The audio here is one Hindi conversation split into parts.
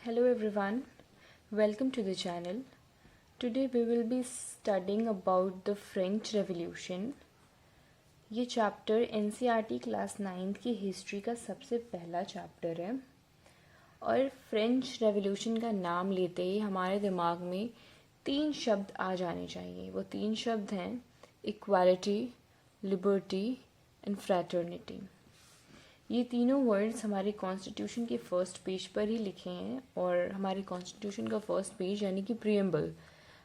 Hello everyone, welcome to the channel. Today we will be studying about the French Revolution. ये चैप्टर एनसीईआरटी क्लास 9th की हिस्ट्री का सबसे पहला चैप्टर है और फ्रेंच रेवोल्यूशन का नाम लेते ही हमारे दिमाग में 3 शब्द आ जाने चाहिए। वो 3 शब्द हैं इक्वालिटी, लिबर्टी एंड फ्रैटर्निटी। ये तीनों वर्ड्स हमारे कॉन्स्टिट्यूशन के फर्स्ट पेज पर ही लिखे हैं और हमारे कॉन्स्टिट्यूशन का फर्स्ट पेज यानी कि प्रीएम्बल,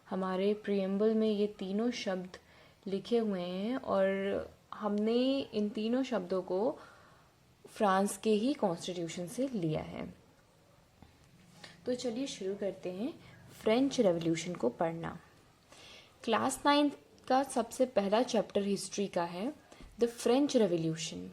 हमारे प्रीएम्बल में ये तीनों शब्द लिखे हुए हैं और हमने इन तीनों शब्दों को फ्रांस के ही कॉन्स्टिट्यूशन से लिया है। तो चलिए शुरू करते हैं फ्रेंच रेवोल्यूशन को पढ़ना। क्लास 9 का सबसे पहला चैप्टर हिस्ट्री का है द फ्रेंच रेवोल्यूशन।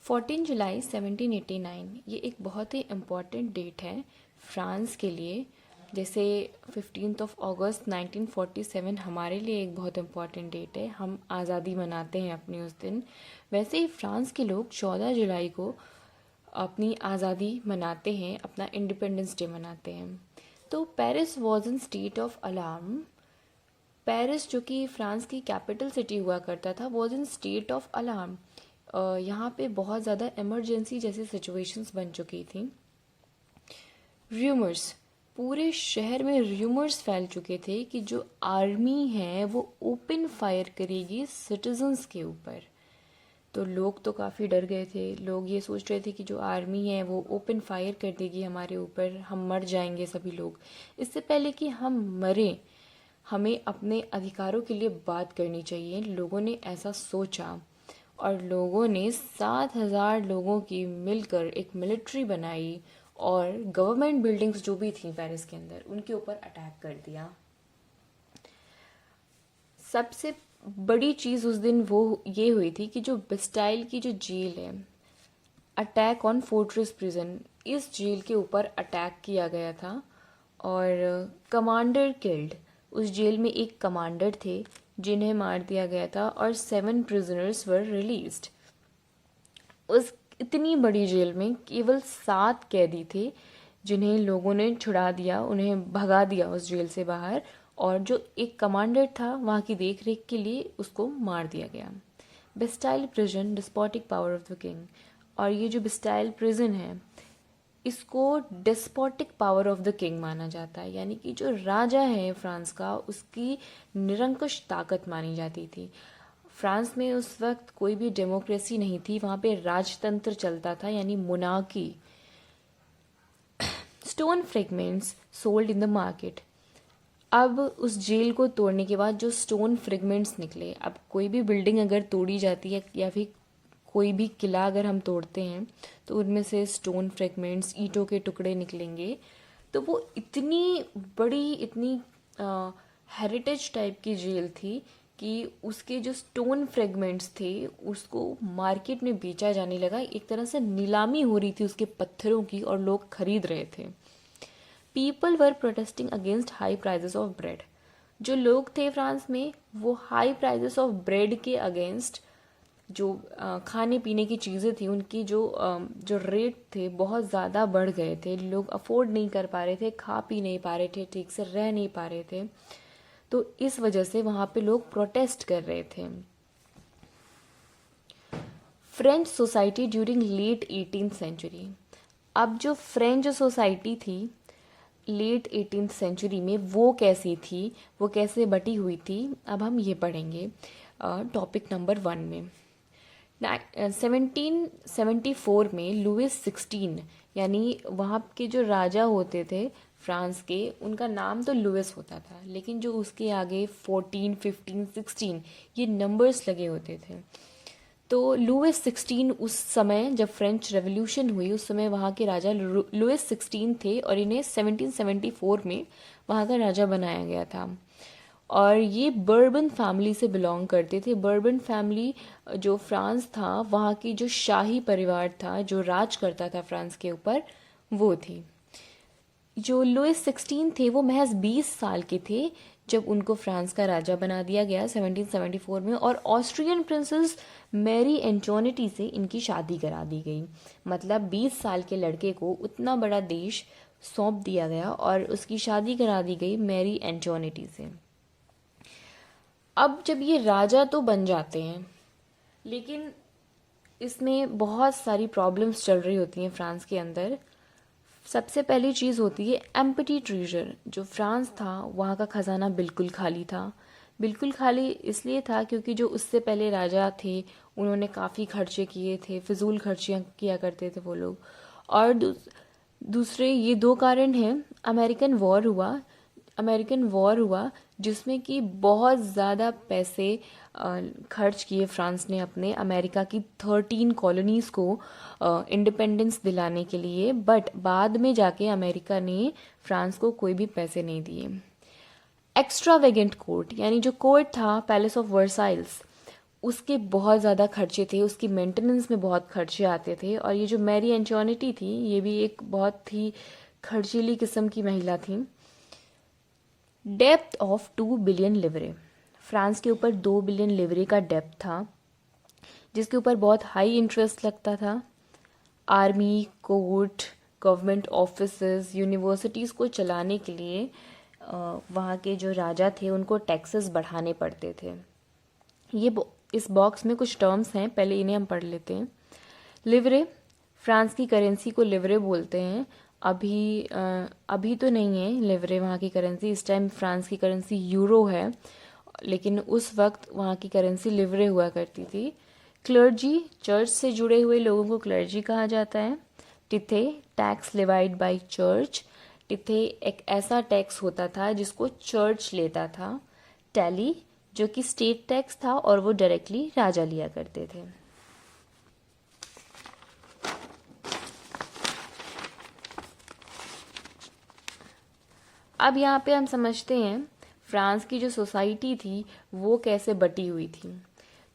14 जुलाई 1789 ये एक बहुत ही इम्पॉर्टेंट डेट है फ्रांस के लिए। जैसे 15 अगस्त 1947 हमारे लिए एक बहुत इम्पॉर्टेंट डेट है, हम आज़ादी मनाते हैं अपनी उस दिन। वैसे ही फ्रांस के लोग 14 जुलाई को अपनी आज़ादी मनाते हैं, अपना इंडिपेंडेंस डे मनाते हैं। तो Paris was in state of alarm. Paris जो कि फ्रांस की कैपिटल सिटी हुआ करता था was in state of alarm. यहाँ पे बहुत ज़्यादा इमरजेंसी जैसी सिचुएशंस बन चुकी थी। र्यूमर्स, पूरे शहर में र्यूमर्स फैल चुके थे कि जो आर्मी है वो ओपन फायर करेगी सिटीजन्स के ऊपर। तो लोग तो काफ़ी डर गए थे। लोग ये सोच रहे थे कि जो आर्मी है वो ओपन फायर कर देगी हमारे ऊपर, हम मर जाएंगे सभी लोग। इससे पहले कि हम मरें हमें अपने अधिकारों के लिए बात करनी चाहिए। लोगों ने ऐसा सोचा और लोगों ने 7,000 लोगों की मिलकर एक मिलिट्री बनाई और गवर्नमेंट बिल्डिंग्स जो भी थी पेरिस के अंदर उनके ऊपर अटैक कर दिया। सबसे बड़ी चीज़ उस दिन वो ये हुई थी कि जो बिस्टाइल की जो जेल है, अटैक ऑन फोर्ट्रेस प्रिजन, इस जेल के ऊपर अटैक किया गया था और कमांडर किल्ड। उस जेल में एक कमांडर थे जिन्हें मार दिया गया था और 7 प्रिजनर्स वर रिलीज्ड। उस इतनी बड़ी जेल में केवल 7 कैदी थे जिन्हें लोगों ने छुड़ा दिया, उन्हें भगा दिया उस जेल से बाहर, और जो एक कमांडर था वहाँ की देख रेख के लिए उसको मार दिया गया। Bastille prison, despotic power of the king. और ये जो बिस्टाइल प्रिजन है इसको despotic power of the king माना जाता है, यानी कि जो राजा है फ्रांस का उसकी निरंकुश ताकत मानी जाती थी। फ्रांस में उस वक्त कोई भी डेमोक्रेसी नहीं थी, वहाँ पे राजतंत्र चलता था यानी monarchy. Stone fragments sold in the market. अब उस जेल को तोड़ने के बाद जो स्टोन फ्रेगमेंट्स निकले, अब कोई भी बिल्डिंग अगर तोड़ी जाती है या फिर कोई भी किला अगर हम तोड़ते हैं तो उनमें से स्टोन फ्रेगमेंट्स, ईंटों के टुकड़े निकलेंगे। तो वो इतनी बड़ी, इतनी हेरिटेज टाइप की जेल थी कि उसके जो स्टोन फ्रेगमेंट्स थे उसको मार्केट में बेचा जाने लगा। एक तरह से नीलामी हो रही थी उसके पत्थरों की और लोग खरीद रहे थे। People were protesting against high prices of bread. जो लोग थे फ्रांस में वो हाई प्राइजेस ऑफ ब्रेड के अगेंस्ट, जो खाने पीने की चीज़ें थी उनकी जो रेट थे बहुत ज़्यादा बढ़ गए थे। लोग अफोर्ड नहीं कर पा रहे थे, खा पी नहीं पा रहे थे, ठीक से रह नहीं पा रहे थे। तो इस वजह से वहाँ पे लोग प्रोटेस्ट कर रहे थे। French society during late 18th century. अब जो फ्रेंच सोसाइटी थी लेट 18th सेंचुरी में वो कैसी थी, वो कैसे बटी हुई थी, अब हम ये पढ़ेंगे टॉपिक नंबर 1 में। 1774 में लुइस 16 यानी वहाँ के जो राजा होते थे फ्रांस के, उनका नाम तो लुइस होता था लेकिन जो उसके आगे 14, 15, 16 ये नंबर्स लगे होते थे। तो लुइस 16 उस समय जब फ्रेंच रेवोल्यूशन हुई उस समय वहाँ के राजा लुइस 16 थे और इन्हें 1774 में वहाँ का राजा बनाया गया था। और ये बर्बन फैमिली से बिलोंग करते थे। बर्बन फैमिली जो फ्रांस था वहाँ की जो शाही परिवार था जो राज करता था फ्रांस के ऊपर, वो थी। जो लुइस 16 थे वो महज 20 साल के थे जब उनको फ्रांस का राजा बना दिया गया 1774 में, और ऑस्ट्रियन प्रिंसेस मैरी एंटोनिटी से इनकी शादी करा दी गई। मतलब 20 साल के लड़के को उतना बड़ा देश सौंप दिया गया और उसकी शादी करा दी गई मैरी एंटोनिटी से। अब जब ये राजा तो बन जाते हैं, लेकिन इसमें बहुत सारी प्रॉब्लम्स चल रही होती हैं फ्रांस के अंदर। सबसे पहली चीज़ होती है एम्प्टी ट्रेजर। जो फ्रांस था वहाँ का ख़जाना बिल्कुल खाली था। बिल्कुल खाली इसलिए था क्योंकि जो उससे पहले राजा थे उन्होंने काफ़ी खर्चे किए थे, फिजूल खर्चियाँ किया करते थे वो लोग। और दूसरे ये दो कारण हैं। अमेरिकन वॉर हुआ जिसमें कि बहुत ज़्यादा पैसे खर्च किए फ्रांस ने अपने अमेरिका की 13 कॉलोनीज़ को इंडिपेंडेंस दिलाने के लिए, बट बाद में जाके अमेरिका ने फ्रांस को कोई भी पैसे नहीं दिए। एक्स्ट्रावेगेंट कोर्ट, यानी जो कोर्ट था पैलेस ऑफ वर्साइल्स, उसके बहुत ज़्यादा खर्चे थे, उसकी मेंटेनेंस में बहुत खर्चे आते थे। और ये जो मैरी एंटोनिटी थी ये भी एक बहुत ही खर्चीली किस्म की महिला थी। डेप्थ ऑफ 2 बिलियन लिवरे, फ्रांस के ऊपर 2 बिलियन लिवरे का डेप्थ था जिसके ऊपर बहुत हाई इंटरेस्ट लगता था। Army, court, government offices, universities को चलाने के लिए वहाँ के जो राजा थे उनको टैक्सेस बढ़ाने पड़ते थे। इस बॉक्स में कुछ टर्म्स हैं, पहले इन्हें हम पढ़ लेते हैं। लिवरे, फ्रांस की करेंसी को लिवरे बोलते हैं। अभी तो नहीं है लिवरे वहाँ की करेंसी, इस टाइम फ्रांस की करेंसी यूरो है, लेकिन उस वक्त वहाँ की करेंसी लिवरे हुआ करती थी। क्लर्जी, चर्च से जुड़े हुए लोगों को क्लर्जी कहा जाता है। टिथे, टैक्स लिवाइड बाय चर्च, टिथे एक ऐसा टैक्स होता था जिसको चर्च लेता था। टैली, जो कि स्टेट टैक्स था और वो डायरेक्टली राजा लिया करते थे। अब यहाँ पे हम समझते हैं फ्रांस की जो सोसाइटी थी वो कैसे बटी हुई थी।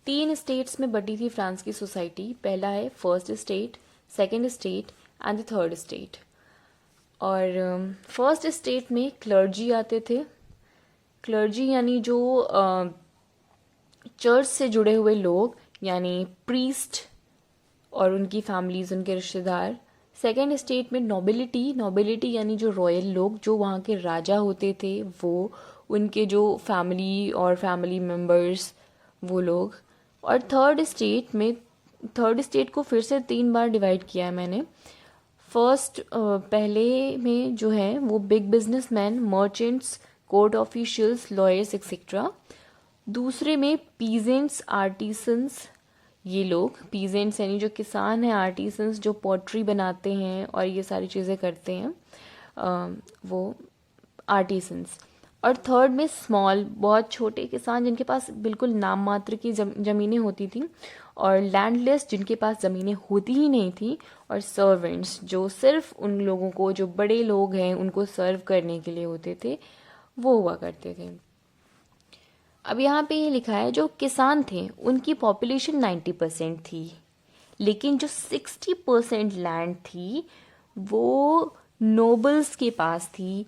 3 स्टेट्स में बटी थी फ्रांस की सोसाइटी। पहला है first state, second state and the third state. और फर्स्ट स्टेट में क्लर्जी आते थे। क्लर्जी यानी जो चर्च से जुड़े हुए लोग, यानी प्रीस्ट और उनकी फैमिलीज, उनके रिश्तेदार। सेकेंड स्टेट में नोबिलिटी यानी जो रॉयल लोग, जो वहाँ के राजा होते थे वो, उनके जो फैमिली और फैमिली मेम्बर्स वो लोग। और थर्ड स्टेट को फिर से 3 बार डिवाइड किया है मैंने। फर्स्ट, पहले में जो है वो big businessman, merchants, court officials, lawyers etcetera. दूसरे में पीजेंट्स, आर्टिसंस, ये लोग पीजेंट्स यानी जो किसान हैं, आर्टिसंस जो पॉटरी बनाते हैं और ये सारी चीज़ें करते हैं, वो आर्टिसंस। और थर्ड में स्मॉल, बहुत छोटे किसान जिनके पास बिल्कुल नाम मात्र की ज़मीनें होती थी, और लैंडलेस जिनके पास ज़मीनें होती ही नहीं थी, और सर्वेंट्स जो सिर्फ उन लोगों को, जो बड़े लोग हैं उनको सर्व करने के लिए होते थे, वो हुआ करते थे। अब यहाँ पे ये लिखा है जो किसान थे उनकी पॉपुलेशन 90% थी, लेकिन जो 60% लैंड थी वो नोबल्स के पास थी,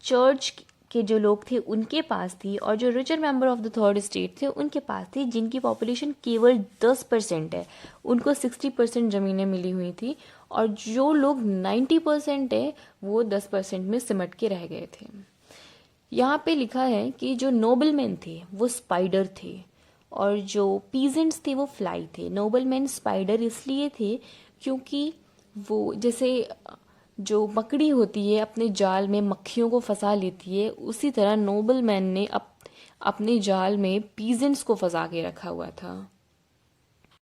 चर्च के जो लोग थे उनके पास थी, और जो richer member of the third state थे उनके पास थी, जिनकी पॉपुलेशन केवल 10% है, उनको 60% ज़मीनें मिली हुई थी, और जो लोग 90% है वो 10% में सिमट के रह गए थे। यहाँ पे लिखा है कि जो नोबलमैन थे वो स्पाइडर थे और जो पीजेंट्स थे वो फ्लाई थे। नोबलमैन स्पाइडर इसलिए थे क्योंकि वो, जैसे जो मकड़ी होती है अपने जाल में मक्खियों को फंसा लेती है, उसी तरह नोबलमैन ने अपने जाल में पीजेंट्स को फंसा के रखा हुआ था।